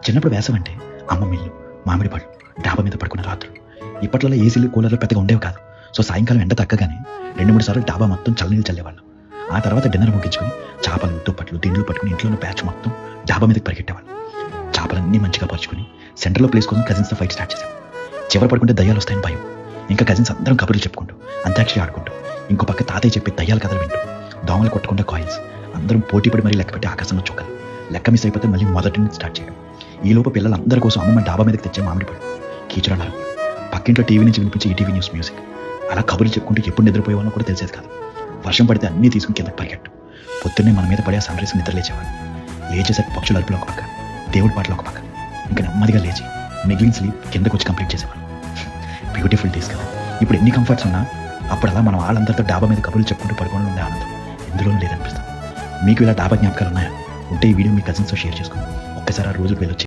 చిన్నప్పుడు వేసవి అంటే అమ్మ మిల్లు, మామిడి పళ్ళు, డాబా మీద పడుకున్న రాత్రులు. ఇప్పట్లో ఏసీలు, కూలర్లు పెద్దగా ఉండేవి కాదు. సో సాయంకాలం ఎండ తగ్గగానే 2-3 సార్లు డాబా మొత్తం చల్లనీళ్ళు చల్లేవాళ్ళం. ఆ తర్వాత డిన్నర్ ముగించుకొని చేపలు, దుప్పట్లు, దిండ్లు పట్టుకుని ఇంట్లోనే బ్యాచ్ మొత్తం డాబా మీదకి పరిగెట్టేవాళ్ళం. చేపలన్నీ మంచిగా పరుచుకొని సెంటర్లో ప్లేస్ కోసం కజిన్స్తో ఫైట్ స్టార్ట్ చేసాం. చివరి పడుకుంటే దయ్యాలు వస్తాయని భయం. ఇంకా కజిన్స్ అందరం కబుర్లు చెప్పుకుంటూ, అంతాక్షరి ఆడుకుంటూ, ఇంకో పక్క తాతయ్య చెప్పే దయ్యాల కథలు వింటూ, దోమలు కొట్టకుండా కాయిన్స్, అందరం పోటీపడి మరీ లెక్కపెట్టి ఆకాశంలో చుక్కలు. లెక్క మిస్ అయిపోతే మళ్ళీ మొదటి నుంచి స్టార్ట్ చేయడం. ఈలోపు పిల్లలందరి కోసం అమ్మమ్మ డాబా మీదకి తెచ్చే మామిడి పళ్ళు, కీచురాలు అరుపులు, పక్కింట్లో టీవీ నుంచి వినిపించే ఈటీవీ న్యూస్ మ్యూజిక్. అలా కబుర్లు చెప్పుకుంటూ ఎప్పుడు నిద్రపోయేవాళ్ళో కూడా తెలిసేది కాదు. వర్షం పడితే అన్నీ తీసుకుని కిందకి పరిగెట్టు. పొద్దున్నే మన మీద పడే సన్ రైజ్ నిద్ర లేచేవాళ్ళు. లేచేసరికి పక్షుల అరుపులు ఒక పక్క, దేవుడి పాటలు ఒక పక్క. ఇంకా నెమ్మదిగా లేచి మిగిలిన స్లీప్ కిందకు వచ్చి కంప్లీట్ చేసేవాళ్ళు. బ్యూటిఫుల్ డేస్ కదా. ఇప్పుడు ఎన్ని కంఫర్ట్స్ ఉన్నా అప్పుడు అలా మనం వాళ్ళందరితో డాబా మీద కబుర్లు చెప్పుకుంటూ పడుకోవడం ఉండే ఆనందం ఎందులోనూ లేదనిపిస్తాం. మీకు ఇలా డాబా జ్ఞాపకాలు ఉన్నాయా? ఉంటే ఈ వీడియో మీ కజిన్స్తో షేర్ చేసుకోండి. ఒక్కసారి ఆ రోజు వెళ్ళొచ్చి